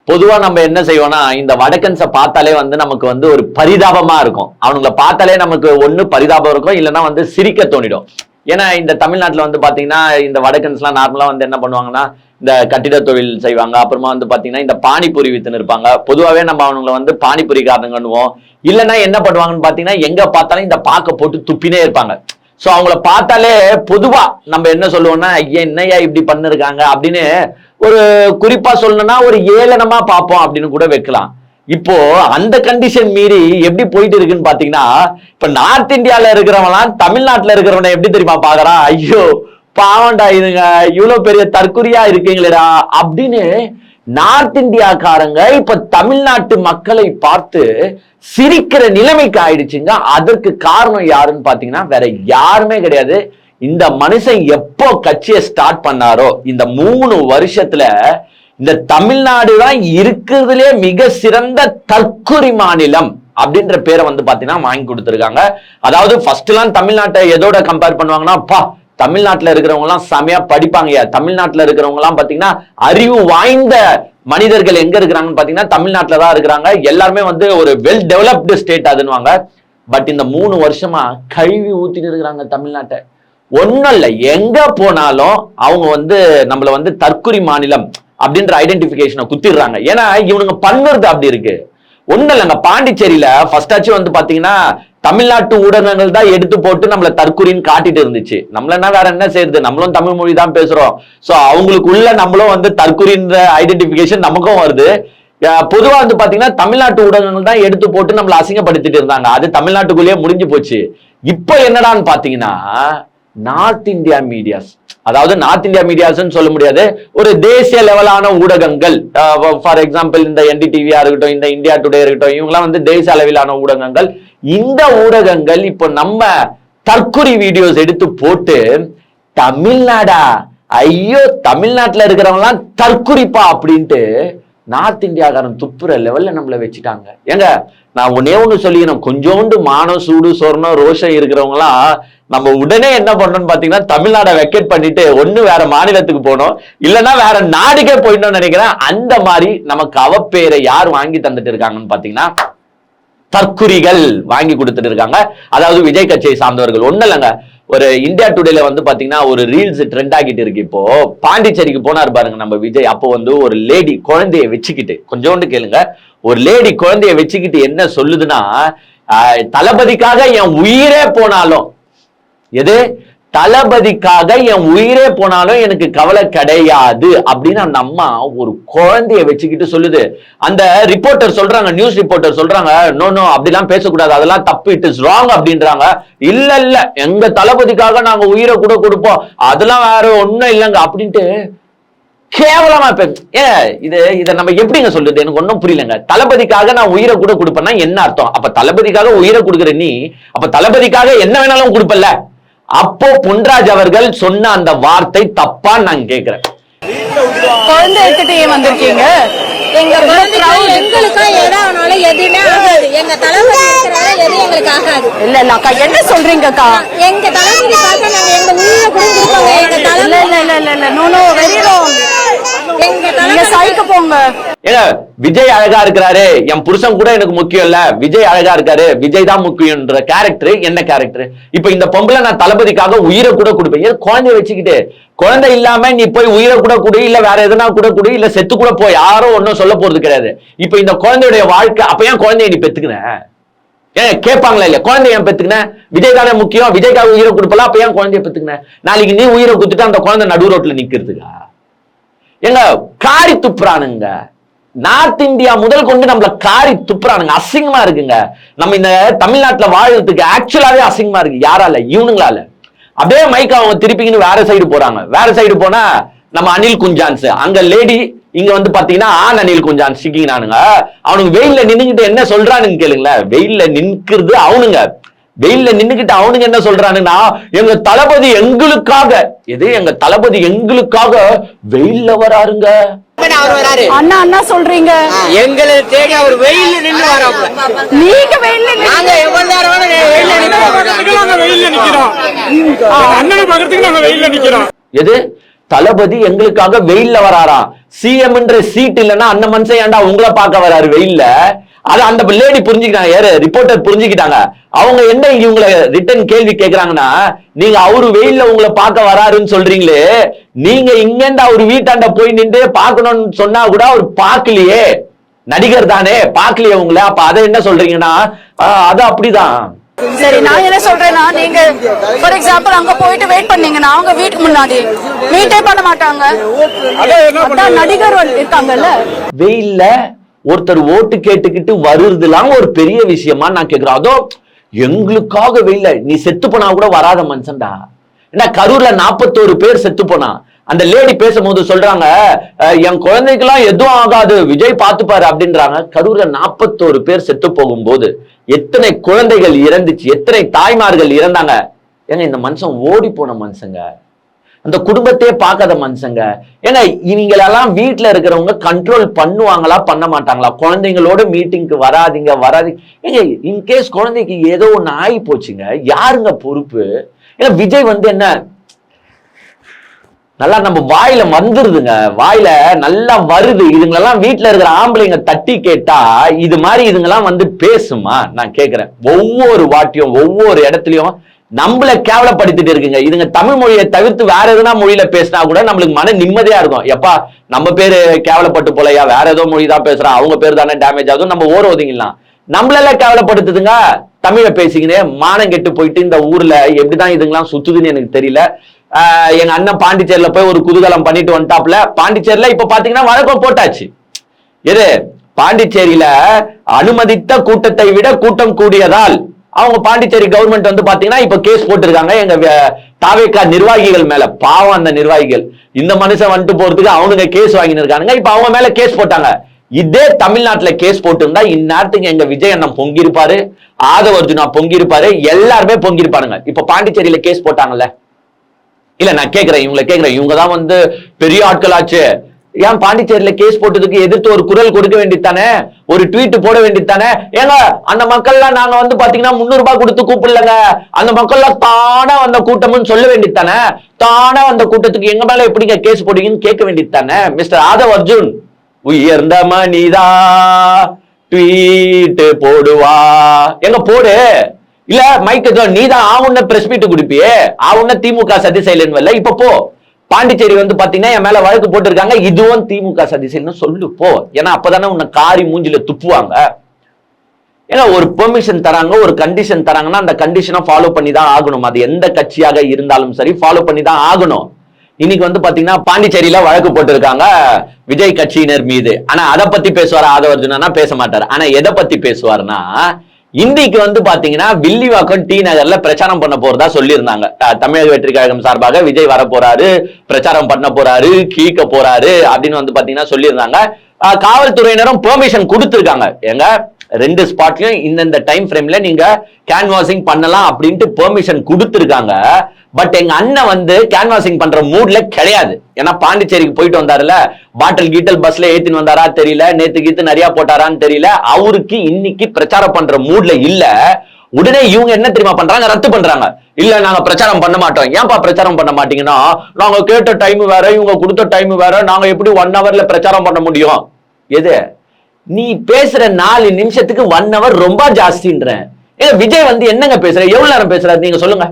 பொதுவா நம்ம என்ன செய்வோம்னா இந்த வடக்கன்ஸை பார்த்தாலே வந்து நமக்கு வந்து ஒரு பரிதாபமா இருக்கும். அவனுங்களை பார்த்தாலே நமக்கு ஒண்ணு பரிதாபம் இருக்கும், இல்லைன்னா வந்து சிரிக்க தோணிடும். ஏன்னா இந்த தமிழ்நாட்டுல வந்து பாத்தீங்கன்னா இந்த வடக்கன்ஸ் எல்லாம் நார்மலா வந்து என்ன பண்ணுவாங்கன்னா இந்த கட்டிட தொழில் செய்வாங்க. அப்புறமா வந்து பாத்தீங்கன்னா இந்த பானிபூரி வித்துன்னு இருப்பாங்க. பொதுவாகவே நம்ம அவங்களை வந்து பானிபூரி காரணங்கன்னுவோம். இல்லைன்னா என்ன பண்ணுவாங்கன்னு பாத்தீங்கன்னா எங்க பார்த்தாலும் இந்த பாக்க போட்டு துப்பினே இருப்பாங்க. சோ அவங்கள பார்த்தாலே பொதுவா நம்ம என்ன சொல்லுவோம்னா ஐயா என்னையா இப்படி பண்ணிருக்காங்க அப்படின்னு ஒரு குறிப்பா சொல்லணும்னா ஒரு ஏளனமா பார்ப்போம் அப்படின்னு கூட வைக்கலாம். இப்போ அந்த கண்டிஷன் மீறி எப்படி போயிட்டு இருக்குன்னு பாத்தீங்கன்னா இப்ப நார்த் இந்தியால இருக்கிறவங்களாம் தமிழ்நாட்டுல இருக்கிறவனை எப்படி தெரியுமா பாக்குறான், ஐயோ பாவண்டா இதுங்க இவ்வளவு பெரிய தற்குறியா இருக்கீங்களேடா அப்படின்னு நார்த் இந்தியாக்காரங்க இப்ப தமிழ்நாட்டு மக்களை பார்த்து சிரிக்கிற நிலைமைக்கு ஆயிடுச்சுங்க. அதற்கு காரணம் யாருன்னு பாத்தீங்கன்னா வேற யாருமே கிடையாது. இந்த மனுஷன் எப்போ கட்சியை ஸ்டார்ட் பண்ணாரோ இந்த 3 வருஷத்துல இந்த தமிழ்நாடு தான் இருக்கிறதுலே மிக சிறந்த தற்குறி மாநிலம் அப்படின்ற பேரை வந்து பாத்தீங்கன்னா வாங்கி கொடுத்துருக்காங்க. அதாவது ஃபர்ஸ்ட் எல்லாம் தமிழ்நாட்டை எதோட கம்பேர் பண்ணுவாங்கன்னா பா தமிழ்நாட்டுல இருக்கிறவங்க எல்லாம் செமையா படிப்பாங்க, தமிழ்நாட்டுல இருக்கிறவங்க எல்லாம் பாத்தீங்கன்னா அறிவு வாய்ந்த மனிதர்கள் எங்க இருக்கிறாங்கன்னு பாத்தீங்கன்னா தமிழ்நாட்டுல தான் இருக்கிறாங்க, எல்லாருமே வந்து ஒரு வெல் டெவலப்டு ஸ்டேட் அதுன்னுவாங்க. பட் இந்த 3 வருஷமா கழுவி ஊத்திட்டு இருக்கிறாங்க தமிழ்நாட்டை. ஒன்னும் இல்லை, எங்க போனாலும் அவங்க வந்து நம்மள வந்து தற்குறி மாநிலம் அப்படின்ற ஐடென்டிபிகேஷனை குத்திடுறாங்க. ஏன்னா இவனுங்க பண்ணுறது அப்படி இருக்கு. ஒன்னும் இல்லைங்க, பாண்டிச்சேரியில ஃபர்ஸ்ட் ஆச்சு வந்து பாத்தீங்கன்னா தமிழ்நாட்டு ஊடகங்கள் தான் எடுத்து போட்டு நம்மள தற்குறின்னு காட்டிட்டு இருந்துச்சு. நம்மள வேற என்ன செய்யுது, நம்மளும் தமிழ் மொழி தான் பேசுறோம். சோ அவங்களுக்குள்ள நம்மளும் வந்து தற்குறின்ற ஐடென்டிபிகேஷன் நமக்கும் வருது. பொதுவா வந்து பாத்தீங்கன்னா தமிழ்நாட்டு ஊடகங்கள் தான் எடுத்து போட்டு நம்மள அசிங்கப்படுத்திட்டு இருந்தாங்க. அது தமிழ்நாட்டுக்குள்ளேயே முடிஞ்சு போச்சு. இப்போ என்னடான்னு பாத்தீங்கன்னா நார்த் இந்தியா மீடியாஸ், அதாவது நார்த் இந்தியா மீடியாஸ் சொல்ல முடியாது, ஒரு தேசிய லெவலான ஊடகங்கள், ஃபார் எக்ஸாம்பிள் இந்த என்டிடிவியா இருக்கட்டும், இந்த இந்தியா டுடே இருக்கட்டும், இவங்கெல்லாம் வந்து தேசிய அளவிலான ஊடகங்கள். இந்த ஊடகங்கள் இப்போ நம்ம தற்குறி வீடியோஸ் எடுத்து போட்டு தமிழ்நாடா ஐயோ தமிழ்நாட்டுல இருக்கிறவங்க எல்லாம் தற்குறிப்பா அப்படின்ட்டு நார்த் இந்தியாக்காரன் துப்புற லெவல்ல நம்மள வச்சுட்டாங்க. ஏங்க நான் ஒன்னே ஒண்ணு சொல்லிக்கணும், கொஞ்சோண்டு மானம் சூடு சொர்ணம் ரோஷம் இருக்கிறவங்க எல்லாம் நம்ம உடனே என்ன பண்ணணும்னு பாத்தீங்கன்னா தமிழ்நாடை வெக்கேட் பண்ணிட்டு ஒண்ணு வேற மாநிலத்துக்கு போனோம், இல்லைன்னா வேற நாடுக்கே போயிட்டோம்னு நினைக்கிறேன். அந்த மாதிரி நமக்கு அவப்பேரை யார் வாங்கி தந்துட்டு இருக்காங்கன்னு பாத்தீங்கன்னா தற்குறிகள் வாங்கி கொடுத்துட்டு இருக்காங்க. அதாவது விஜய் கட்சியை சார்ந்தவர்கள். ஒண்ணு இல்லைங்க, ஒரு இந்தியா டுடேல வந்து பாத்தீங்கன்னா ஒரு ரீல்ஸ் ட்ரெண்ட் ஆகிட்டு இருக்கு. இப்போ பாண்டிச்சேரிக்கு போனார் பாருங்க நம்ம விஜய். அப்போ வந்து ஒரு லேடி குழந்தைய வச்சுக்கிட்டு, கொஞ்சோண்டு கேளுங்க, ஒரு லேடி குழந்தைய வச்சுக்கிட்டு என்ன சொல்லுதுன்னா தளபதிக்காக என் உயிரே போனாலும், எது தளபதிக்காக என் உயிரே போனாலும் எனக்கு கவலை கிடையாது அப்படின்னு அந்த அம்மா ஒரு குழந்தைய வச்சுக்கிட்டு சொல்லுது. அந்த ரிப்போர்ட்டர் சொல்றாங்க, நியூஸ் ரிப்போர்ட்டர் சொல்றாங்க, நோ நோ அப்படிலாம் பேசக்கூடாது, அதெல்லாம் தப்பு, இட் இஸ் ராங் அப்படின்றாங்க. இல்ல இல்ல எங்க தளபதிக்காக நாங்க உயிரை கூட கொடுப்போம், அதெல்லாம் வேற ஒண்ணும் இல்லைங்க அப்படின்ட்டு கேவலமா இதை நம்ம எப்படிங்க சொல்றது, எனக்கு ஒன்னும் புரியலங்க. தளபதிக்காக நான் உயிரை கூட கொடுப்பேன்னா என்ன அர்த்தம்? அப்ப தளபதிக்காக உயிரை கொடுக்குற நீ அப்ப தளபதிக்காக என்ன வேணாலும் கொடுப்பல. அப்போ பொன்ராஜ் அவர்கள் சொன்ன அந்த வார்த்தை தப்பா நான் கேட்கிறேன். குழந்தை எடுத்துட்டு ஏன் வந்திருக்கீங்க? எங்க எங்களுக்கா எதானாலும் எதுவுமே ஆகாது, எங்க தளபதி எதுவும் எங்களுக்கு ஆகாது. இல்ல இல்ல அக்கா என்ன சொல்றீங்கக்கா? எங்க தளபதிக்காக நாங்க எங்க உயிரை கொடுத்துருக்கோங்க. எங்க தளபதி இல்ல இல்ல இல்ல இல்ல நோ நோ வெரி ராங். எங்க நீங்க சைக்கு போங்க. ஏங்க விஜய் அழகா இருக்கிறாரு, என் புருஷன் கூட எனக்கு முக்கியம் இல்ல, விஜய் அழகா இருக்காரு, விஜய் தான் முக்கியம்ன்ற கேரக்டர் என்ன கேரக்டர்? இப்ப இந்த பொம்பளை நான் தளபதிக்காக உயிரை கூட கொடுப்பேன், ஏன் குழந்தைய வச்சுக்கிட்டு? குழந்தை இல்லாம நீ போய் உயிரை கூட கொடு, இல்ல வேற எதுனா கூட கொடு, இல்ல செத்து கூட போய், யாரும் ஒன்னும் சொல்ல போறது கிடையாது. இப்ப இந்த குழந்தையுடைய வாழ்க்கை, அப்ப ஏன் குழந்தைய நீ பெத்துக்கின? ஏன் கேட்பாங்களா இல்லையா? குழந்தைய ஏன் பெத்துக்கின? விஜய் தானே முக்கியம், விஜய்க்காக உயிரை கொடுப்பலாம், அப்ப ஏன் குழந்தைய பெத்துக்கின? நாளைக்கு நீ உயிரை கொடுத்துட்டு அந்த குழந்தை நடு ரோட்ல நிக்கிறதுக்கா? எங்க காரி துப்புறானுங்க. நார்த் இந்தியா முதல் கொண்டு நம்மள காரி துப்புறானுங்க, அசிங்கமா இருக்குங்க. நம்ம இந்த தமிழ்நாட்டுல வாழ்றதுக்கு ஆக்சுவலாவே அசிங்கமா இருக்கு. யாரால? இவனுங்களால. அப்படியே மைக் அவங்க திருப்பிக்கின்னு வேற சைடு போறாங்க. வேற சைடு போனா நம்ம அனில் குஞ்சான்ஸ், அங்க லேடி, இங்க வந்து பாத்தீங்கன்னா ஆண் அனில் குஞ்சான்ஸ் சிக்கினானுங்க. அவனுக்கு வெயில்ல நின்னுகிட்டு என்ன சொல்றானுங்க கேளுங்களேன். வெயில்ல நின்னுக்கிறது அவனுங்க, வெயில்ல நின்னுகிட்டு அவனுங்க என்ன சொல்றானுன்னா எங்க தளபதி எங்களுக்காக, எது எங்க தளபதி எங்களுக்காக வெயில்ல வராருங்க. அண்ணா அண்ணா சொல்றீங்க, எங்களை தேடி அவர் வெயில்ல நின்று வராங்க. நீங்க வெயில்ல நாங்க எவ்வளவு நேரம் வெயில்ல நிக்கிறோம். அண்ணனை பாக்குறதுக்கு நாங்க வெயில்ல நிக்கிறோம். எது தளபதி எங்களுக்காக வெயில்ல வராராம். சிஎம்ன்ற சீட் இல்லைன்னா அந்த மனுஷன் ஏன்டா உங்களை பார்க்க வராரு வெயில்ல? அது அந்த லேடி புரிஞ்சுக்கிட்டாங்க, யாரு ரிப்போர்ட்டர் புரிஞ்சுக்கிட்டாங்க. அவங்க என்ன இவங்களை ரிட்டன் கேள்வி கேட்கறாங்கன்னா, நீங்க அவரு வெயில்ல உங்களை பார்க்க வராருன்னு சொல்றீங்களே, நீங்க இங்கேருந்து அவரு வீட்டாண்ட போய் நின்று பார்க்கணும்னு சொன்னா கூட அவர் பார்க்கலையே, நடிகர் தானே, பார்க்கலையே உங்களை, அப்ப அதை என்ன சொல்றீங்கன்னா அது அப்படிதான். சரி, நான் என்ன சொல்றேன்னா, நீங்க ஃபார் எக்ஸாம்பிள் அங்க போயிட்டு வெயிட் பண்ணீங்கன்னா அவங்க வீட்டுக்கு முன்னாடி வெயிட்டே பண்ண மாட்டாங்க. அதான் நடிகர் இருக்காங்கல்ல, வெயில்ல ஒருத்தர் ஓட்டு கேட்டுக்கிட்டு வருதுலாம் ஒரு பெரிய விஷயமா நான் கேக்குறேன். அதோ எங்களுக்காக வெயில்ல, நீ செத்து போனா கூட வராத மனுஷன்டா. ஏன்னா கரூர்ல 41 பேர் செத்து போனா. அந்த லேடி பேசும்போது சொல்றாங்க, என் குழந்தைக்கெல்லாம் எதுவும் ஆகாது, விஜய் பார்த்துப்பாரு அப்படின்றாங்க. கரூர்ல 41 பேர் செத்து போகும்போது எத்தனை குழந்தைகள் இறந்துச்சு, எத்தனை தாய்மார்கள் இறந்தாங்க. ஏங்க இந்த மனுஷன் ஓடி போன மனுஷங்க, அந்த குடும்பத்தையே பார்க்காத மனுஷங்க. ஏன்னா இவங்களெல்லாம் வீட்டுல இருக்கிறவங்க கண்ட்ரோல் பண்ணுவாங்களா பண்ண மாட்டாங்களா? குழந்தைங்களோட மீட்டிங்க்கு வராதிங்க வராதிங்க. ஏங்க இன்கேஸ் குழந்தைக்கு ஏதோ ஒண்ணு ஆகி போச்சுங்க, யாருங்க பொறுப்பு? ஏன்னா விஜய் வந்து என்ன நல்லா நம்ம வாயில வந்துருதுங்க, வாயில நல்லா வருது. இதுங்களெல்லாம் வீட்டுல இருக்கிற ஆம்பளைங்க தட்டி கேட்டா இது மாதிரி இதுங்கெல்லாம் வந்து பேசுமா? நான் கேட்கிறேன். ஒவ்வொரு வாட்டியும் ஒவ்வொரு இடத்துலயும் நம்மள கேவலப்படுத்திட்டு இருக்குங்க இதுங்க. தமிழ் மொழியை தவிர்த்து வேற எதுனா மொழியில பேசினா கூட நம்மளுக்கு மன நிம்மதியா இருக்கும். எப்பா நம்ம பேரு கேவலப்பட்டு போலையா, வேற ஏதோ மொழி தான் பேசுறான், அவங்க பேர் தானே டேமேஜ் ஆகும், நம்ம ஓர ஒதுங்கிடலாம். நம்மளெல்லாம் கேவலப்படுத்துதுங்க. தமிழை பேசிக்கினே மானம் கெட்டு போயிட்டு இந்த ஊர்ல எப்படிதான் இதுங்கெல்லாம் சுத்துதுன்னு எனக்கு தெரியல. எங்க அண்ணன் பாண்டிச்சேரியில போய் ஒரு குதூகலம் பண்ணிட்டு வந்துட்டாப்ல. பாண்டிச்சேரியில இப்ப பாத்தீங்கன்னா வழக்கம் போட்டாச்சு. எது பாண்டிச்சேரியில அனுமதித்த கூட்டத்தை விட கூட்டம் கூடியதால் அவங்க பாண்டிச்சேரி கவர்மெண்ட் வந்து பாத்தீங்கன்னா இப்ப கேஸ் போட்டிருக்காங்க எங்க தாவேகா நிர்வாகிகள் மேல. பாவம் அந்த நிர்வாகிகள், இந்த மனுஷன் வந்துட்டு போறதுக்கு அவனுங்க கேஸ் வாங்கின்னு இருக்கானுங்க. இப்ப அவங்க மேல கேஸ் போட்டாங்க. இதே தமிழ்நாட்டுல கேஸ் போட்டிருந்தா இந்நேரத்துக்கு எங்க விஜய் அண்ணன் பொங்கிருப்பாரு, ஆதவ அர்ஜுனா பொங்கிருப்பாரு, எல்லாருமே பொங்கிருப்பாருங்க. இப்ப பாண்டிச்சேரியில கேஸ் போட்டாங்கல்ல, இல்ல நான் கேக்குறேன், இவங்க தான் வந்து பெரிய ஆட்களாச்சு. ஏன் பாண்டிச்சேரியில கேஸ் போட்டதுக்கு எதிர்த்து ஒரு குரல் கொடுக்க வேண்டியதானே, ஒரு ட்வீட் போட வேண்டியதானே? ஏங்க அந்த மக்கள்லாம் நாங்க வந்து பாத்தீங்கன்னா 300 ரூபாய் கொடுத்து கூப்பிடலங்க, அந்த மக்கள்லாம் தானா வந்த கூட்டம்னு சொல்ல வேண்டியதானே? தானா வந்த கூட்டத்துக்கு எங்க மேல எப்படிங்க கேஸ் போடுவீங்கன்னு கேட்க வேண்டியதானே? மிஸ்டர் ஆதவ் அர்ஜுன், உயர்ந்த மனிதா ட்வீட் போடுவா, எங்க போடு. இல்ல மைக்கு நீதான் ஆவுன்ன பிரஸ் மீட் குடிப்பியே, ஆவுன்ன திமுக சதி செயலன். இப்ப போ, பாண்டிச்சேரி வந்து பாத்தீங்கன்னா என் மேல வழக்கு போட்டிருக்காங்க, இதுவும் திமுக சதி செயல்னு சொல்லு போ. ஏன்னா அப்பதானே உன்னை காரி மூஞ்சில துப்புவாங்க. ஏன்னா ஒரு பெர்மிஷன் தராங்க, ஒரு கண்டிஷன் தராங்கன்னா அந்த கண்டிஷனை ஃபாலோ பண்ணி தான் ஆகணும். அது எந்த கட்சியாக இருந்தாலும் சரி ஃபாலோ பண்ணி தான் ஆகணும். இன்னைக்கு வந்து பாத்தீங்கன்னா பாண்டிச்சேரியில வழக்கு போட்டிருக்காங்க விஜய் கட்சியினர் மீது. ஆனா அதை பத்தி பேசுவார் ஆதவ அர்ஜுனா? பேச மாட்டாரு. ஆனா எதை பத்தி பேசுவார்னா, இன்னைக்கு வந்து பாத்தீங்கன்னா வில்லிவாக்கம் டி நகர்ல பிரச்சாரம் பண்ண போறதா சொல்லியிருந்தாங்க. தமிழக வெற்றி கழகம் சார்பாக விஜய் வர போறாரு, பிரச்சாரம் பண்ண போறாரு, கீக்க போறாரு அப்படின்னு வந்து பாத்தீங்கன்னா சொல்லியிருந்தாங்க. காவல்துறையினரும் பெர்மிஷன் கொடுத்திருக்காங்க. எங்க 2 ஸ்பாட்லயும் இந்த டைம் ஃப்ரேம்ல நீங்க கேன்வாசிங் பண்ணலாம் அப்படின்ட்டு பெர்மிஷன் கொடுத்திருக்காங்க. பட் எங்க அண்ணன் வந்து கேன்வாசிங் பண்ற மூட்ல கிடையாது. ஏன்னா பாண்டிச்சேரிக்கு போயிட்டு வந்தாருல, பாட்டில் கீட்டல் பஸ்ல ஏத்தின்னு வந்தாரா தெரியல, நேத்து கீத்து நிறைய போட்டாரான்னு தெரியல, அவருக்கு இன்னைக்கு பிரச்சாரம் பண்ற மூட்ல இல்ல. உடனே இவங்க என்ன தெரியுமா பண்றாங்க, ரத்து பண்றாங்க. இல்ல நாங்க பிரச்சாரம் பண்ண மாட்டோம். ஏன்பா பிரச்சாரம் பண்ண மாட்டீங்கன்னா, நாங்க கேட்ட டைம் வேற, இவங்க கொடுத்த டைம் வேற, நாங்க எப்படி 1 ஹவர்ல பிரச்சாரம் பண்ண முடியும்? எது நீ பேசுற 4 நிமிஷத்துக்கு 1 ஹவர் ரொம்ப ஜாஸ்தின்ற. விஜய் வந்து என்னங்க பேசுற, எவ்வளவு நேரம் பேசுறாரு நீங்க சொல்லுங்க?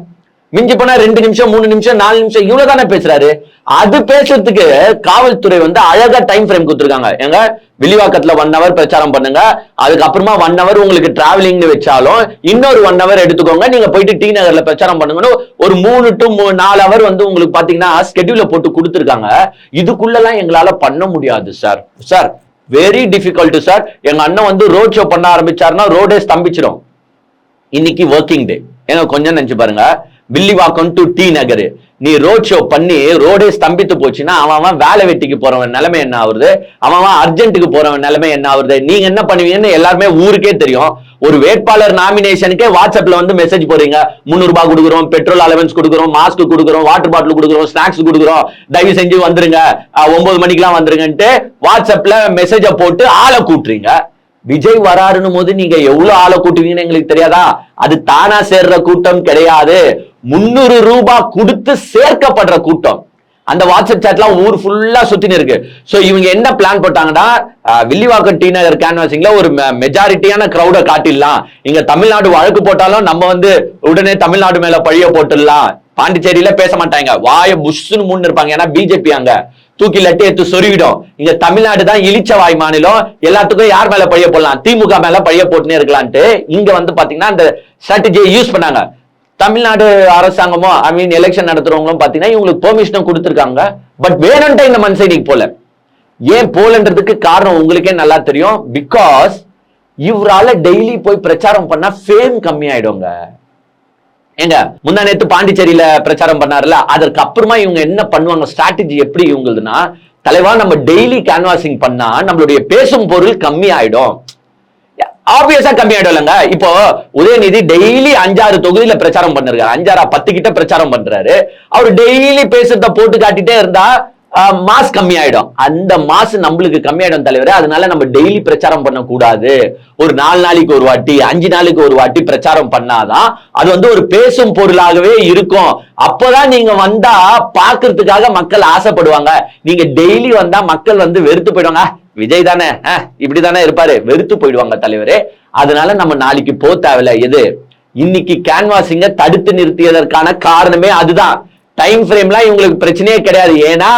மிஞ்சி போனா 2 நிமிஷம் 3 நிமிஷம் 4 நிமிஷம் இவ்வளவு தானே பேசுறாரு. அது பேசுறதுக்கு காவல்துறை வந்து அழகா டைம் ஃப்ரேம் கொடுத்துருக்காங்க. எங்க வில்லிவாக்கத்துல 1 ஹவர் பிரச்சாரம் பண்ணுங்க, அதுக்கப்புறமா 1 ஹவர் உங்களுக்கு டிராவலிங்னு வச்சாலும் இன்னொரு 1 ஹவர் எடுத்துக்கோங்க, நீங்க போயிட்டு டி நகர்ல பிரச்சாரம் பண்ணுங்கன்னு ஒரு 3 to 4 ஹவர் வந்து உங்களுக்கு பாத்தீங்கன்னா ஸ்கெட்யூல போட்டு கொடுத்துருக்காங்க. இதுக்குள்ளலாம் எங்களால பண்ண முடியாது sir. Sir very difficult sir. எங்க அண்ணன் வந்து ரோட் ஷோ பண்ண ஆரம்பிச்சாருன்னா ரோடே ஸ்தம்பிச்சிடும். இன்னைக்கு ஒர்க்கிங் டே. ஏங்க கொஞ்சம் நினைச்சு பாருங்க, வில்லிவாக்கம் டு டி நகர் நீ ரோட் ஷோ பண்ணி ரோடே ஸ்தம்பித்து போச்சுன்னா அவன் வேலை வெட்டிக்கு போறவன் நிலைமை என்ன ஆகுது, அவன் அர்ஜென்ட்டுக்கு போறவன் நிலைமை என்ன ஆகுது? நீங்க என்ன பண்ணுவீங்கன்னு எல்லாருமே ஊருக்கே தெரியும். ஒரு வேட்பாளர் நாமினேஷனுக்கே வாட்ஸ்அப்ல வந்து மெசேஜ் போறீங்க, 300 ரூபாய் கொடுக்குறோம், பெட்ரோல் அலவன்ஸ் கொடுக்குறோம், மாஸ்க் கொடுக்குறோம், வாட்டர் பாட்டில் கொடுக்குறோம், ஸ்நாக்ஸ் கொடுக்குறோம், தயவு செஞ்சு வந்துருங்க 9 மணிக்கெல்லாம் வந்துருங்கன்ட்டு வாட்ஸ்அப்ல மெசேஜ போட்டு ஆளை கூட்டுறீங்க. விஜய் வராருன்னு போது நீங்க எவ்வளவு ஆளை கூட்டுவீங்கன்னு எங்களுக்கு தெரியாதா? அது தானா சேர்ற கூட்டம் கிடையாது, 300 ரூபாய் கொடுத்து சேர்க்கப்படுற கூட்டம். அந்த வாட்ஸ்அப் சாட்லாம் ஊர் ஃபுல்லா சுத்தின்னு இருக்கு. சோ இவங்க என்ன பிளான் போட்டாங்கன்னா, வில்லிவாக்கம் டி நகர் கேன்வாசிங்ல ஒரு மெஜாரிட்டியான கிரௌட காட்டிடலாம், இங்க தமிழ்நாடு வழக்கு போட்டாலும் நம்ம வந்து உடனே தமிழ்நாடு மேல பழிய போட்டுடலாம். பாண்டிச்சேரியில பேச மாட்டாங்க, வாய புஷ்னு மூணு இருப்பாங்க, ஏன்னா பிஜேபி அங்க தூக்கி லட்டி எடுத்து சொருவிடும். இங்க தமிழ்நாடு தான் இழிச்ச வாய் மாநிலம், எல்லாத்துக்கும் யார் மேல பழிய போடலாம், திமுக மேல பழிய போட்டுனே இருக்கலான்ட்டு இங்க வந்து பாத்தீங்கன்னா அந்த ஸ்ட்ராட்டஜியை யூஸ் பண்ணாங்க. தமிழ்நாடு அரசாங்கமோ ஐ மீன் எலெக்ஷன் நடத்துறவங்களும் பாத்தீங்கன்னா இவங்களுக்கு பெர்மிஷனும் கொடுத்துருக்காங்க. பட் வேணும்ட்டு இந்த மண் சைடுக்கு போல. ஏன் போலன்றதுக்கு காரணம் உங்களுக்கே நல்லா தெரியும். பிகாஸ் இவரால டெய்லி போய் பிரச்சாரம் பண்ணா ஃபேம் கம்மி ஆயிடுங்க. ஏங்க முந்தா நேத்து பாண்டிச்சேரியில பிரச்சாரம் பண்ணாருல, அதற்கு அப்புறமா இவங்க என்ன பண்ணுவாங்க, ஸ்ட்ராட்டஜி எப்படி இவங்களுதுன்னா, தலைவா நம்ம டெய்லி கேன்வாசிங் பண்ணா நம்மளுடைய பேசும் பொருள் கம்மி ஆயிடும். ஆப்வியஸா கம்மி ஆயிடும் இல்லைங்க. இப்போ உதயநிதி டெய்லி 5-6 தொகுதியில பிரச்சாரம் பண்ணிருக்காரு, 5-10 கிட்ட பிரச்சாரம் பண்றாரு. அவர் டெய்லி பேசுறத போட்டு காட்டிட்டே இருந்தா மாஸ் கம்மி ஆயிடும். அந்த மாஸ் நம்மளுக்கு கம்மி ஆயிடும் தலைவரே. அதனால நம்ம டெய்லி பிரச்சாரம் பண்ண கூடாது, ஒரு 4 நாளைக்கு ஒரு வாட்டி 5 நாளைக்கு ஒரு வாட்டி பிரச்சாரம் பண்ணாதான் அது வந்து ஒரு பேசும் பொருளாகவே இருக்கும். அப்பதான் நீங்க வந்தா பாக்குறதுக்காக மக்கள் ஆசைப்படுவாங்க. நீங்க டெய்லி வந்தா மக்கள் வந்து வெறுத்து போயிடுவாங்க, விஜய் தானே இப்படிதானே இருப்பாரு, வெறுத்து போயிடுவாங்க தலைவரே. அதனால நம்ம நாளைக்கு போ தேவையில்ல. எது இன்னைக்கு கேன்வாசிங்க தடுத்து நிறுத்தியதற்கான காரணமே அதுதான். டைம் ஃப்ரேம்லாம் இவங்களுக்கு பிரச்சனையே கிடையாது. ஏன்னா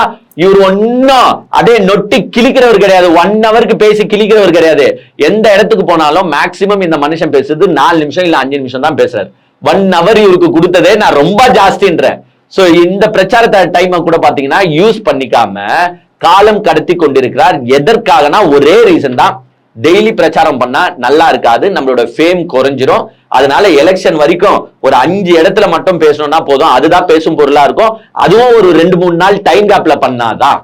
இவர் ஒன்னும் அப்படியே நொட்டி கிழிக்கிறவர் கிடையாது, 1 ஹவருக்கு பேசி கிழிக்கிறவர் கிடையாது. எந்த இடத்துக்கு போனாலும் மேக்சிமம் இந்த மனுஷன் பேசுறது 4 நிமிஷம் இல்ல 5 நிமிஷம் தான் பேசுறாரு. 1 ஹவர் இவருக்கு கொடுத்ததே நான் ரொம்ப ஜாஸ்தின்றேன். சோ இந்த பிரச்சாரத்தை டைமை கூட பாத்தீங்கன்னா யூஸ் பண்ணிக்காம காலம் கடத்தி கொண்டிருக்கிறார். எதற்காகனா ஒரே ரீசன் தான், டெய்லி பிரச்சாரம் பண்ணா நல்லா இருக்காது, நம்மளோட ஃபேம் குறைஞ்சிரும். அதனால எலெக்ஷன் வரைக்கும் ஒரு 5 இடத்துல மட்டும் பேசணும்னா போதும், அதுதான் பேசும் பொருளா இருக்கும். அதுவும் ஒரு 2-3 நாள் டைம் கேப்ல பண்ணாதான்.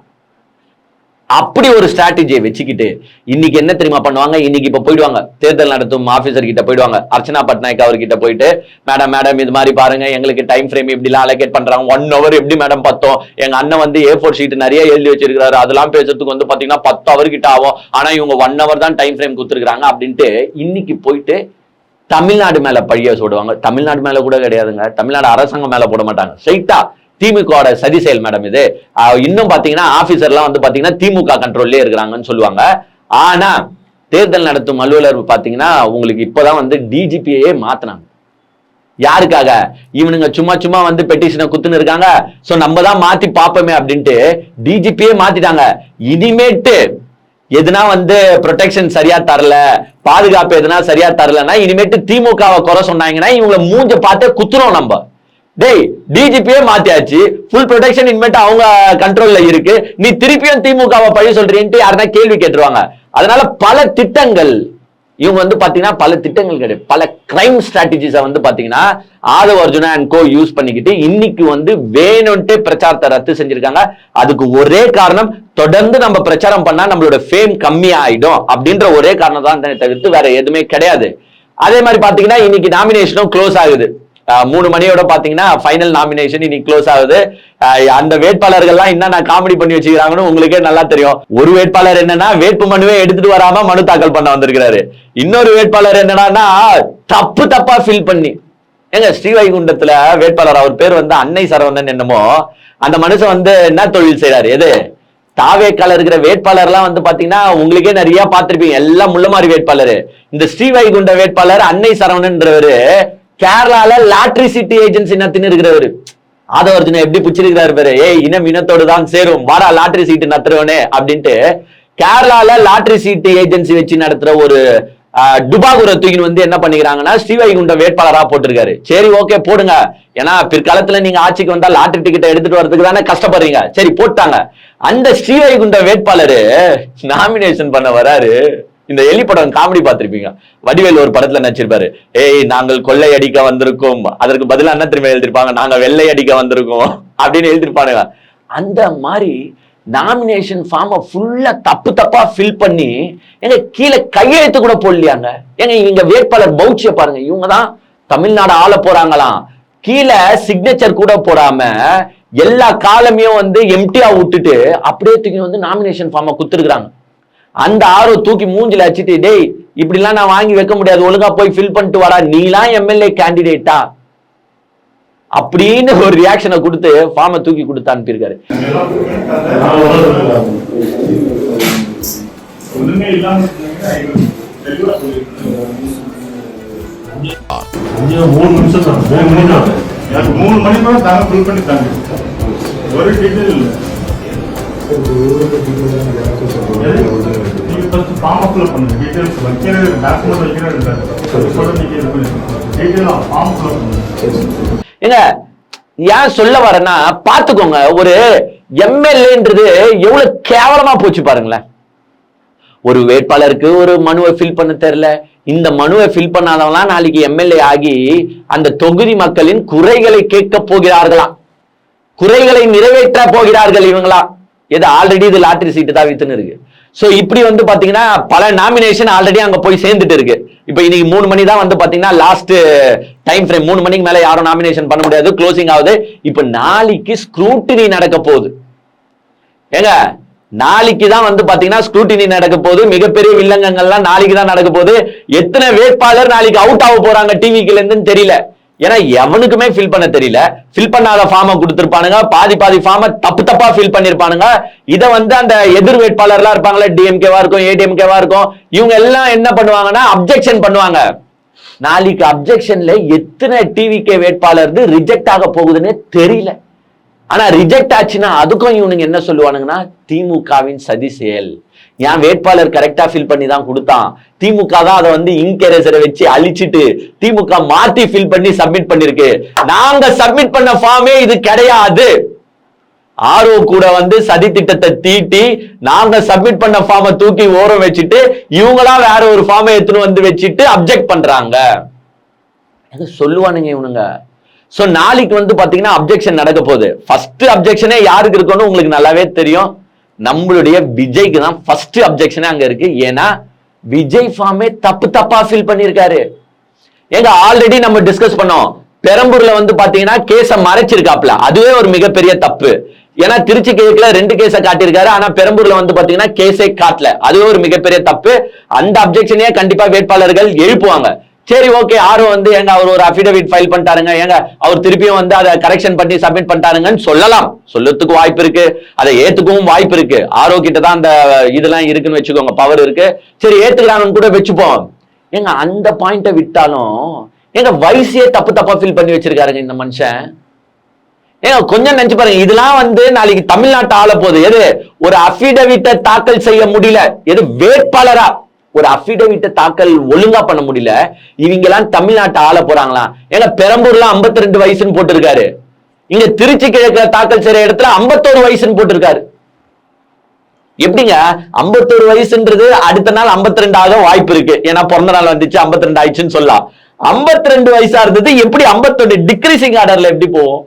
அப்படி ஒரு ஸ்ட்ராட்டஜியை வச்சுக்கிட்டு இன்னைக்கு என்ன தெரியுமா பண்ணுவாங்க, இன்னைக்கு இப்ப போயிடுவாங்க தேர்தல் நடத்தும் ஆபீசர் கிட்ட போயிடுவாங்க, அர்ச்சனா பட்நாயக் அவர்கிட்ட போயிட்டு, மேடம் இது மாதிரி பாருங்க, எங்களுக்கு டைம் ஃப்ரேம் இப்படி எல்லாம் அலோகேட் பண்றாங்க, 1 ஹவர் எப்படி மேடம் பத்தோம், எங்க அண்ணன் வந்து A4 ஷீட் நிறைய எழுதி வச்சிருக்காரு, அதெல்லாம் பேசுறதுக்கு வந்து பாத்தீங்கன்னா 10 ஹவர் கிட்ட ஆகும், ஆனா இவங்க 1 ஹவர் தான் டைம் ஃப்ரேம் கொடுத்துருக்காங்க அப்படின்ட்டு இன்னைக்கு போயிட்டு தமிழ்நாடு மேல பழிய சொல்லுவாங்க. தமிழ்நாடு மேல கூட கிடையாதுங்க, தமிழ்நாடு அரசாங்கம் மேல போட மாட்டாங்க, ஸ்ட்ரைட்டா திமுக சதி செயல் மேடம் இது. இன்னும் பாத்தீங்கன்னா ஆபீசர்லாம் வந்து பாத்தீங்கன்னா திமுக கண்ட்ரோல்லே இருக்கிறாங்கன்னு சொல்லுவாங்க. ஆனா தேர்தல் நடத்தும் அலுவலர் பாத்தீங்கன்னா உங்களுக்கு இப்பதான் வந்து டிஜிபியே மாத்தினாங்க. யாருக்காக? இவனுங்க சும்மா வந்து பெட்டிஷனை குத்துன்னு இருக்காங்க, சோ நம்ம தான் மாத்தி பாப்போமே அப்படின்ட்டு டிஜிபியே மாத்திட்டாங்க. இனிமேட்டு எதுனா வந்து ப்ரொடெக்ஷன் சரியா தரல, பாதுகாப்பு எதுனா சரியா தரலன்னா இனிமேட்டு திமுகவை குறை சொன்னாங்கன்னா இவங்களை மூஞ்ச பார்த்தே குத்துறோம் நம்ம. டேய் டிஜிபியே மாத்தியாச்சு, ஃபுல் ப்ரொடெக்ஷன் இனிமேட்டு அவங்க கண்ட்ரோல்ல இருக்கு, நீ திருப்பியும் திமுகவை பழி சொல்றீன்ட்டு யாருன்னா கேள்வி கேட்டுருவாங்க. அதனால பல திட்டங்கள் இவங்க வந்து பாத்தீங்கன்னா பல திட்டங்கள் கிடையாது, பல கிரைம் ஸ்ட்ராட்டஜிஸை வந்து பாத்தீங்கன்னா Aadhav Arjuna and co use பண்ணிக்கிட்டு இன்னைக்கு வந்து வேணும்ட்டு பிரச்சாரத்தை ரத்து செஞ்சிருக்காங்க. அதுக்கு ஒரே காரணம், தொடர்ந்து நம்ம பிரச்சாரம் பண்ணா நம்மளோட ஃபேம் கம்மி ஆயிடும் அப்படின்ற ஒரே காரணம் தான் தவிர்த்து வேற எதுவுமே கிடையாது. அதே மாதிரி பாத்தீங்கன்னா இன்னைக்கு நாமினேஷனும் க்ளோஸ் ஆகுது. 3 மணியோட பாத்தீங்கன்னா ஃபைனல் நாமினேஷன் இன்னைக்கு க்ளோஸ் ஆகுது. அந்த வேட்பாளர்கள்லாம் என்ன காமெடி பண்ணி வச்சுக்கிறாங்கன்னு உங்களுக்கே நல்லா தெரியும். ஒரு வேட்பாளர் என்னன்னா வேட்பு மனுவே எடுத்துட்டு வராம மனு தாக்கல் பண்ண வந்திருக்கிறாரு. இன்னொரு வேட்பாளர் என்னன்னா தப்பா ஃபீல் பண்ணி, ஏங்க ஸ்ரீவைகுண்டத்துல வேட்பாளர் அவர் பேர் வந்து அன்னை சரவணன் என்னமோ, அந்த மனுஷன் வந்து என்ன தொழில் செய்யறாரு, எது தாவேக்கால இருக்கிற வேட்பாளர் எல்லாம் வந்து பாத்தீங்கன்னா உங்களுக்கே நிறைய பார்த்திருப்பீங்க, எல்லாம் முள்ளமாரி வேட்பாளர். இந்த ஸ்ரீவைகுண்ட வேட்பாளர் அன்னை சரவணன்றவரு கேரளால லாட்டரி சிட்டி ஏஜென்சி நத்தின்னு இருக்கிறவரு. ஆதவ அர்ஜுனா எப்படி பிடிச்சிருக்கிறாரு பேரு, இனம் இனத்தோடு தான் சேரும், வாடா லாட்டரி சீட்டு நத்துறவனே அப்படின்ட்டு கேரளால லாட்டரி சீட்டு ஏஜென்சி வச்சு நடத்துற ஒரு டுபாகுர தூக்கின்னு வந்து என்ன பண்ணிக்கிறாங்கன்னா ஸ்ரீவைகுண்ட வேட்பாளரா போட்டிருக்காரு. சரி ஓகே போடுங்க, ஏன்னா பிற்காலத்துல நீங்க ஆட்சிக்கு வந்தா லாட்டரி டிக்கெட்டை எடுத்துட்டு வரதுக்கு தானே கஷ்டப்படுறீங்க, சரி போட்டாங்க. அந்த ஸ்ரீவைகுண்ட வேட்பாளரு நாமினேஷன் பண்ண வராரு. இந்த எலி படம் காமெடி பார்த்திருப்பீங்க, வடிவேல் ஒரு படத்துல நடிச்சிருப்பாரு, நாங்கள் கொள்ளை அடிக்க வந்திருக்கோம், அதற்கு பதிலா என்ன திரும்ப எழுதிருப்பாங்க, நாங்க வெள்ளை அடிக்க வந்திருக்கோம் அப்படின்னு எழுதிருப்பானுங்க. அந்த மாதிரி நாமினேஷன் ஃபார்மை ஃபுல்லா தப்பா ஃபில் பண்ணி எங்க கீழே கையெழுத்து கூட போடலையாங்க. ஏங்க இவங்க வேட்பாளர் பௌச்சிய பாருங்க, இவங்க தான் தமிழ்நாடு ஆள போறாங்களாம். கீழே சிக்னேச்சர் கூட போடாம எல்லா காலமையும் வந்து எம்டியா விட்டுட்டு அப்படியே தூக்கி வந்து நாமினேஷன் ஃபார்மை குத்துருக்காங்க. அந்த ஆர்வம் தூக்கி மூஞ்சில அடிச்சுட்டு, டேய் இப்படி எல்லாம் நான் வாங்கி வைக்க முடியாது, ஒழுங்கா போய் ஃபில் பண்ணிட்டு வாடா, நீலாம் எம்எல்ஏ கேண்டிடேட்டா அப்படின்னு ஒரு ரியாக்ஷனை கொடுத்து ஃபார்மை தூக்கி கொடுத்து அனுப்பியிருக்காரு. ஒண்ணுமே இல்லாம 3 நிமிஷம் தான், 3 மணி தான். எனக்கு 3 மணி கூட தாங்க ஃபுல் பண்ணி தாங்க. ஒரு டீட்டெயில் இல்லை. நீங்க ஃபர்ஸ்ட் ஃபார்ம் அப்ல பண்ணுங்க. டீட்டெயில்ஸ் வைக்கிறது டாக்குமெண்ட் வைக்கிறது இல்ல. சொல்ல நீங்க இது பண்ணுங்க. டீட்டெயிலா ஃபார்ம் அப்ல பண்ணுங்க. ஏங்க ஏன் சொல்ல வரேன்னா பாத்துக்கோங்க, ஒரு எம்எல்ஏன்றது எவ்வளவு கேவலமா போச்சு பாருங்களேன். ஒரு வேட்பாளருக்கு ஒரு மனுவை ஃபில் பண்ண தெரியல. இந்த மனுவை ஃபில் பண்ணாதவங்களாம் நாளைக்கு எம்எல்ஏ ஆகி அந்த தொகுதி மக்களின் குறைகளை கேட்க போகிறார்களா, குறைகளை நிறைவேற்ற போகிறார்கள் இவங்களா. எது ஆல்ரெடி இது லாட்டரி சீட்டு தான் வித்துன்னு இருக்கு. சோ இப்படி வந்து பாத்தீங்கன்னா பல நாமினேஷன் ஆல்ரெடி அங்க போய் சேர்ந்துட்டு இருக்கு. இப்ப இன்னைக்கு 3 மணி தான் வந்து பாத்தீங்கன்னா லாஸ்ட் டைம் ஃப்ரேம். 3 மணிக்கு மேல யாரும் நாமினேஷன் பண்ண முடியாது, க்ளோசிங் ஆகுது. இப்ப நாளைக்கு ஸ்க்ரூட்டினி நடக்க போகுது. ஏங்க நாளைக்கு தான் வந்து பாத்தீங்கன்னா ஸ்க்ரூட்டினி நடக்க போகுது. மிகப்பெரிய வில்லங்கங்கள்லாம் நாளைக்கு தான் நடக்க போகுது. எத்தனை வேட்பாளர் நாளைக்கு அவுட் ஆக போறாங்க டிவிக்குல இருந்துன்னு தெரியல. ஏன்னா எவனுக்குமே ஃபில் பண்ண தெரியல. ஃபில் பண்ணாத ஃபார்மை கொடுத்திருப்பானுங்க, பாதி ஃபார்மை தப்பா ஃபில் பண்ணிருப்பானுங்க. இதை வந்து அந்த எதிர் வேட்பாளர்லாம் இருப்பாங்களே, டிஎம்கேவா இருக்கும், ஏடிஎம்கேவா இருக்கும், இவங்க எல்லாம் என்ன பண்ணுவாங்கன்னா அப்ஜெக்ஷன் பண்ணுவாங்க. நாளைக்கு அப்ஜெக்ஷன்ல எத்தனை டிவிகே வேட்பாளர் ரிஜெக்ட் ஆக போகுதுன்னே தெரியல. ஆனா ரிஜெக்ட் ஆச்சுன்னா அதுக்கும் இவனுங்க என்ன சொல்லுவானுங்கன்னா திமுகவின் சதி செயல். என் வேட்பாளர் கரெக்டா ஃபில் பண்ணி தான் கொடுத்தான், திமுக தான் அதை வந்து இன்கேரேசரை வச்சு அழிச்சிட்டு திமுக மாத்தி ஃபில் பண்ணி சப்மிட் பண்ணிருக்கு, நாங்க சப்மிட் பண்ண ஃபார்மே இது கிடையாது. ஆர்ஓ கூட வந்து சதி திட்டத்தை தீட்டி நாங்க சப்மிட் பண்ண ஃபார்மை தூக்கி ஓரம் வச்சுட்டு இவங்களா வேற ஒரு ஃபார்மை எடுத்துன்னு வந்து வச்சுட்டு அப்ஜெக்ட் பண்றாங்க சொல்லுவானுங்க இவனுங்க. சோ நாளைக்கு வந்து பாத்தீங்கன்னா அப்ஜெக்ஷன் நடக்க போகுது. ஃபர்ஸ்ட் அப்ஜெக்ஷனே யாருக்கு இருக்குன்னு உங்களுக்கு நல்லாவே தெரியும், நம்மளுடைய விஜய்க்கு தான் ஃபர்ஸ்ட் அப்ஜெக்ஷனே அங்க இருக்கு. ஏன்னா விஜய் ஃபார்மே தப்பா ஃபில் பண்ணிருக்காரு. ஏங்க ஆல்ரெடி நம்ம டிஸ்கஸ் பண்ணோம், பெரம்பூர்ல வந்து பாத்தீங்கன்னா கேஸ மறைச்சிருக்காப்ல, அதுவே ஒரு மிகப்பெரிய தப்பு. ஏன்னா திருச்சி கேஸ்ல 2 கேஸ காட்டியிருக்காரு, ஆனா பெரம்பூர்ல வந்து பாத்தீங்கன்னா கேஸே காட்டல, அதுவே ஒரு மிகப்பெரிய தப்பு. அந்த அப்ஜெக்ஷனே கண்டிப்பா வேட்பாளர்கள் எழுப்புவாங்க. சரி ஓகே, ஆர்ஓ வந்து ஏங்க அவர் ஒரு அபிடவிட் ஃபைல் பண்ணிட்டாருங்க, ஏங்க அவர் திருப்பியும் வந்து அதை கரெக்ஷன் பண்ணி சப்மிட் பண்ணிட்டாருங்கன்னு சொல்லலாம், சொல்லத்துக்கு வாய்ப்பு இருக்கு, அதை ஏத்துக்கவும் வாய்ப்பு இருக்கு. ஆர்ஓ கிட்ட தான் அந்த இதெல்லாம் இருக்குன்னு வச்சுக்கோங்க, பவர் இருக்கு. சரி ஏத்துக்கிறாங்கன்னு கூட வச்சுப்போம். ஏங்க அந்த பாயிண்ட விட்டாலும் ஏங்க வயசே தப்பா ஃபில் பண்ணி வச்சிருக்காருங்க இந்த மனுஷன். ஏங்க கொஞ்சம் நினைச்சு பாருங்க, இதெல்லாம் வந்து நாளைக்கு தமிழ்நாட்டை ஆள போகுது. எது ஒரு அபிடவிட்டை தாக்கல் செய்ய முடியல, எது வேட்பாளரா ஒரு அபிடவிட்டை தாக்கல் ஒழுங்கா பண்ண முடியல, இவங்க எல்லாம் தமிழ்நாட்டை ஆள போறாங்களா? ஏங்க பெரம்பூர்ல 52 வயசுன்னு போட்டிருக்காரு, இங்க திருச்சி கிழக்குல தாக்கல் செய்யற இடத்துல 51 வயசுன்னு போட்டிருக்காரு. எப்படிங்க 51 வயசுன்றது அடுத்த நாள் 52 ஆக வாய்ப்பு இருக்கு, ஏன்னா பிறந்த நாள் வந்துச்சு 52 ஆயிடுச்சுன்னு சொல்லலாம். 52 வயசா இருந்தது எப்படி 51 டிக்ரீசிங் ஆர்டர்ல எப்படி போகும்?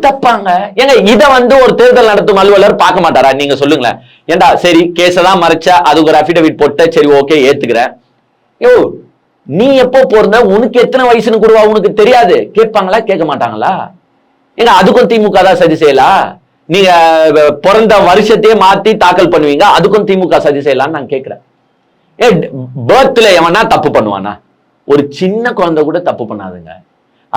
தப்பாங்க. ஏங்க இத வந்து ஒரு தேர்தல் நடத்தும் அலுவலர் பார்க்க மாட்டாரா? நீங்க சொல்லுங்களேன். ஏண்டா சரி கேஸ தான் மறைச்சா அதுக்கு ஒரு அபிடவிட் போட்ட, சரி ஓகே ஏத்துக்கிறேன். யோ நீ எப்போ போறத, உனக்கு எத்தனை வயசுன்னு கூடவா உனக்கு தெரியாது? கேட்பாங்களா கேட்க மாட்டாங்களா? ஏங்க அதுக்கும் திமுக தான் சதி செய்யலாம். நீங்க பிறந்த வருஷத்தையே மாத்தி தாக்கல் பண்ணுவீங்க, அதுக்கும் திமுக சதி செய்யலாம்னு நான் கேட்கிறேன். பர்த்ல எவனா தப்பு பண்ணுவானா? ஒரு சின்ன குழந்தை கூட தப்பு பண்ணாதுங்க.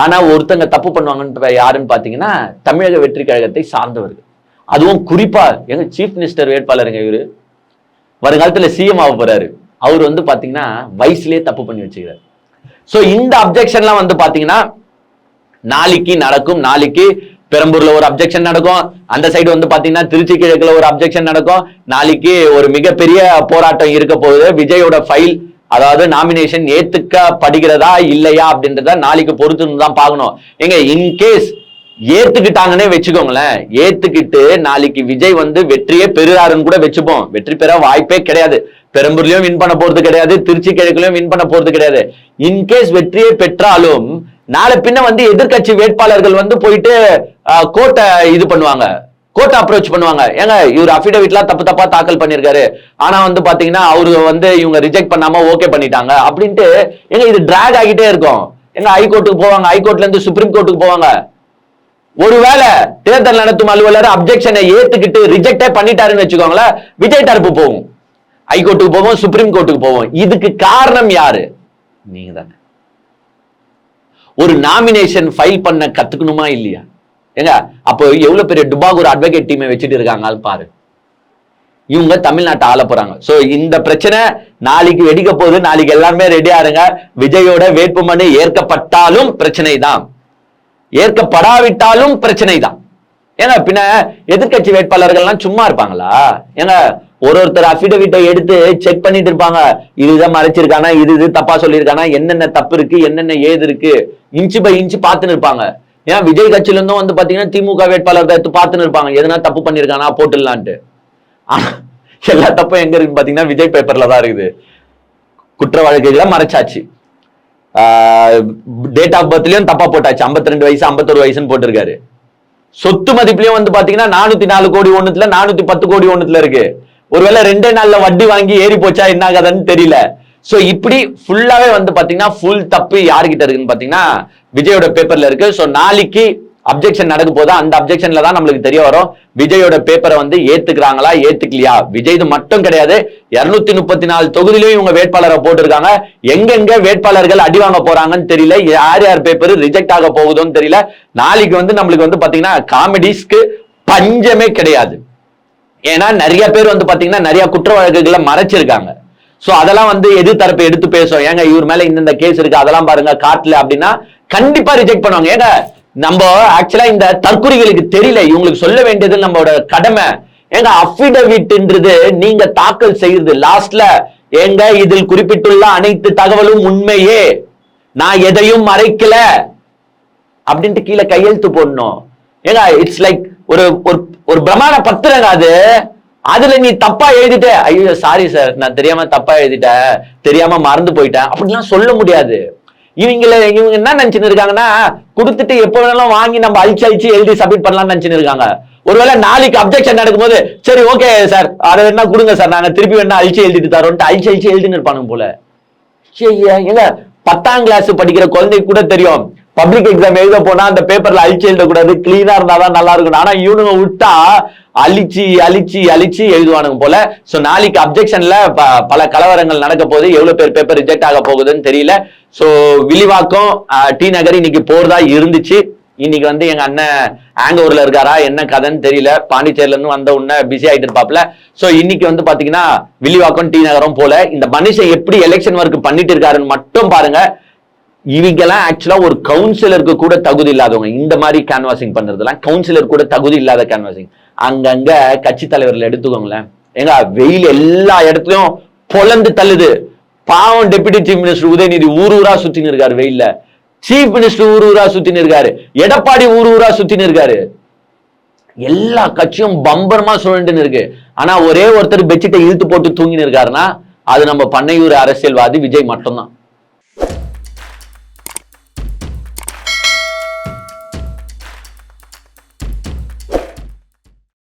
ஆனா ஒருத்தங்க தப்பு பண்ணுவாங்கன்னு யாருன்னு பாத்தீங்கன்னா தமிழக வெற்றி கழகத்தை சார்ந்தவர்கள். அதுவும் குறிப்பா எங்க சீஃப் மினிஸ்டர் வேட்பாளருங்க, இவரு வருங்காலத்துல சிஎம் ஆக போறாரு. அவர் வந்து பாத்தீங்கன்னா வயசுலயே தப்பு பண்ணி வச்சுக்கிறாரு. சோ இந்த அப்ஜெக்ஷன்லாம் வந்து பாத்தீங்கன்னா நாளைக்கு நடக்கும். நாளைக்கு பெரம்பூர்ல ஒரு அப்ஜெக்ஷன் நடக்கும், அந்த சைடு வந்து பாத்தீங்கன்னா திருச்சி கிழக்குல ஒரு அப்ஜெக்ஷன் நடக்கும். நாளைக்கு ஒரு மிகப்பெரிய போராட்டம் இருக்க போகுது. விஜயோட ஃபைல், அதாவது நாமினேஷன் ஏத்துக்கப்படுகிறதா இல்லையா அப்படின்றத நாளைக்கு பொறுத்து தான் பார்க்கணும். எங்க இன்கேஸ் ஏத்துக்கிட்டாங்கன்னே வச்சுக்கோங்களேன், ஏத்துக்கிட்டு நாளைக்கு விஜய் வந்து வெற்றியே பெறுறாருன்னு கூட வச்சுப்போம், வெற்றி பெற வாய்ப்பே கிடையாது. பெரம்பூர்லயும் வின் பண்ண போறது கிடையாது, திருச்சி கிழக்குலயும் வின் பண்ண போறது கிடையாது. இன்கேஸ் வெற்றியை பெற்றாலும் நாளை பின்ன வந்து எதிர்கட்சி வேட்பாளர்கள் வந்து போயிட்டு கோர்ட்டை இது பண்ணுவாங்க, கோர்ட் அப்ரோச் பண்ணுவாங்க. ஏங்க இவர் அபிடவிட்லாம் தப்பா தாக்கல் பண்ணிருக்காரு, ஆனா வந்து பாத்தீங்கன்னா அவரு வந்து இவங்க ரிஜெக்ட் பண்ணாம ஓகே பண்ணிட்டாங்க அப்படின்ட்டு ஏங்க இது டிராக் ஆகிட்டே இருக்கும். எங்க ஹைகோர்ட்டுக்கு போவாங்க, ஹைகோர்ட்ல இருந்து சுப்ரீம் கோர்ட்டுக்கு போவாங்க. ஒருவேளை தேர்தல் நடத்தும் அலுவலர் அப்ஜெக்ஷனை ஏத்துக்கிட்டு ரிஜெக்டே பண்ணிட்டாருன்னு வச்சுக்கோங்களேன், விஜய் தரப்பு போவோம், ஹைகோர்ட்டுக்கு போவோம், சுப்ரீம் கோர்ட்டுக்கு போவோம். இதுக்கு காரணம் யாரு? நீங்க தானே. ஒரு நாமினேஷன் ஃபைல் பண்ண கத்துக்கணுமா இல்லையா? ஏங்க அப்போ எவ்வளவு பெரிய டுபாக் ஒரு அட்வொகேட் டீமை வச்சுட்டு இருக்காங்க பாரு. இவங்க தமிழ்நாட்டை ஆள போறாங்க. சோ இந்த பிரச்சனை நாளைக்கு வெடிக்க போகுது. நாளைக்கு எல்லாருமே ரெடியா இருங்க. விஜயோட வேட்புமனு ஏற்கப்பட்டாலும் பிரச்சனை தான், ஏற்கப்படாவிட்டாலும் பிரச்சனை தான். ஏங்க பின்ன எதிர்கட்சி வேட்பாளர்கள்லாம் சும்மா இருப்பாங்களா? ஏங்க ஒருத்தர் அபிடவிட்டை எடுத்து செக் பண்ணிட்டு இருப்பாங்க. இதுதான் மறைச்சிருக்கானா, இது தப்பா சொல்லியிருக்கானா, என்னென்ன தப்பு இருக்கு, என்னென்ன ஏது இருக்கு, இன்ச்சு பை இன்ச்சு பார்த்துன்னு இருப்பாங்க. ஏன் விஜய் கட்சியில இருந்தும் வந்து பாத்தீங்கன்னா திமுக வேட்பாளர் எடுத்து பார்த்துன்னு இருப்பாங்க, எதனா தப்பு பண்ணிருக்கானா போட்டுடலான்ட்டு. எல்லா தப்பும் எங்க இருக்கு பாத்தீங்கன்னா விஜய் பேப்பர்ல தான் இருக்குது. குற்ற வழக்குகளை மறைச்சாச்சு, டேட் ஆஃப் பர்த்லயும் தப்பா போட்டாச்சு, 52 வயசு 51 வயசுன்னு போட்டிருக்காரு. சொத்து மதிப்புலயும் வந்து பாத்தீங்கன்னா 404 கோடி ஒண்ணுத்துல 410 கோடி ஒண்ணுத்துல இருக்கு. ஒருவேளை 2 நாள்ல வட்டி வாங்கி ஏறி போச்சா என்ன ஆகாதுன்னு தெரியல. சோ இப்படி ஃபுல்லாவே வந்து பாத்தீங்கன்னா ஃபுல் தப்பு யாருகிட்ட இருக்குன்னு பாத்தீங்கன்னா விஜயோட பேப்பர்ல இருக்கு. சோ நாளைக்கு அப்ஜெக்ஷன் நடக்க போதா, அந்த அப்ஜெக்ஷன்ல தான் நம்மளுக்கு தெரிய வரும் விஜயோட பேப்பரை வந்து ஏத்துக்கிறாங்களா ஏத்துக்கலையா. விஜய்து மட்டும் கிடையாது, 234 தொகுதியிலையும் இவங்க வேட்பாளரை போட்டிருக்காங்க. எங்கெங்க வேட்பாளர்கள் அடி வாங்க போறாங்கன்னு தெரியல, யார் யார் பேப்பர் ரிஜெக்ட் ஆக போகுதுன்னு தெரியல. நாளைக்கு வந்து நம்மளுக்கு வந்து பாத்தீங்கன்னா காமெடிஸ்க்கு பஞ்சமே கிடையாது. ஏன்னா நிறைய பேர் வந்து பாத்தீங்கன்னா நிறைய குற்ற வழக்குகளை மறைச்சிருக்காங்க. சோ அதெல்லாம் வந்து எதிர்த்தரப்பு எடுத்து பேசும், ஏங்க இவர் மேல இந்த கேஸ் இருக்கு அதெல்லாம் பாருங்க காட்டல அப்படின்னா கண்டிப்பா ரிஜெக்ட் பண்ணுவாங்க. ஏங்க நம்ம ஆக்சுவலா இந்த தற்குறிகளுக்கு தெரியல, இவங்களுக்கு சொல்ல வேண்டியது நம்மளோட கடமை. ஏங்க அஃபிடவிட்ன்றது நீங்க தாக்கல் செய்யுது லாஸ்ட்ல, ஏங்க இதில் குறிப்பிட்டுள்ள அனைத்து தகவலும் உண்மையே, நான் எதையும் மறைக்கல அப்படின்ட்டு கீழே கையெழுத்து போடணும். ஏங்க இட்ஸ் லைக் ஒரு ஒரு பிரமாண பத்திரங்க அது. அதுல நீ தப்பா எழுதிட்ட, ஐயோ சாரி சார் நான் தெரியாம தப்பா எழுதிட்டேன், தெரியாம மறந்து போயிட்டேன் அப்படின்லாம் சொல்ல முடியாது. இவங்க என்ன நினைச்சுன்னு இருக்காங்கன்னா, கொடுத்துட்டு எப்ப வேணாலும் வாங்கி நம்ம அழிச்சு எழுதி சப்மிட் பண்ணலாம்னு நினைச்சுன்னு இருக்காங்க. ஒருவேளை நாளைக்கு அப்ஜெக்ஷன் நடக்கும்போது சரி ஓகே சார் அதை வேணா கொடுங்க சார், நாங்க திருப்பி வேணா அழிச்சு எழுதிட்டு தரோம்ட்டு அழிச்சு எழுதின்னு இருப்பானுங்க போல. ஏங்க 10ஆம் கிளாஸ் படிக்கிற குழந்தைக்கு கூட தெரியும் பப்ளிக் எக்ஸாம் எழுத போனா அந்த பேப்பர்ல அழிச்சு எழுதக்கூடாது, கிளீனா இருந்தாதான் நல்லா இருக்கும். ஆனா இவனுங்க விட்டா அழிச்சு எழுதுவானுங்க போல. சோ நாளைக்கு அப்ஜெக்ஷன்ல பல கலவரங்கள் நடக்க போகுது, எவ்வளவு பேப்பர் ரிஜெக்ட் ஆக போகுதுன்னு தெரியல. சோ வில்லிவாக்கம் டி நகர் இன்னைக்கு போறதா இருந்துச்சு. இன்னைக்கு வந்து எங்க அண்ணன் ஆங்கூர்ல இருக்காரா என்ன கதைன்னு தெரியல, பாண்டிச்சேரியில இருந்து வந்த உடனே பிஸி ஆயிட்டு இருப்பாப்ல. சோ இன்னைக்கு வந்து பாத்தீங்கன்னா வில்லிவாக்கம் டி நகரம் போல. இந்த மனுஷன் எப்படி எலெக்ஷன் ஒர்க் பண்ணிட்டு இருக்காருன்னு மட்டும் பாருங்க. இவங்கெல்லாம் ஆக்சுவலா ஒரு கவுன்சிலருக்கு கூட தகுதி இல்லாதவங்க. இந்த மாதிரி கேன்வாசிங் பண்றதுலாம் கவுன்சிலர் கூட தகுதி இல்லாத கேன்வாசிங். அங்கங்க கட்சி தலைவர்கள் எடுத்துக்கோங்களேன், ஏங்க வெயில் எல்லா இடத்துலயும் பொலந்து தள்ளுது. பாவம் டெபுட்டி சீஃப் மினிஸ்டர் உதயநிதி ஊரூரா சுத்தின்னு இருக்காரு வெயில்ல, சீஃப் மினிஸ்டர் ஊரூரா சுத்தின்னு இருக்காரு, எடப்பாடி ஊரூரா சுத்தின்னு இருக்காரு. எல்லா கட்சியும் பம்பரமா சுழண்டுன்னு இருக்கு. ஆனா ஒரே ஒருத்தர் பெட்ஷீட்டை இழுத்து போட்டு தூங்கின்னு இருக்காருன்னா அது நம்ம பண்ணையூர் அரசியல்வாதி விஜய் மட்டும்தான்.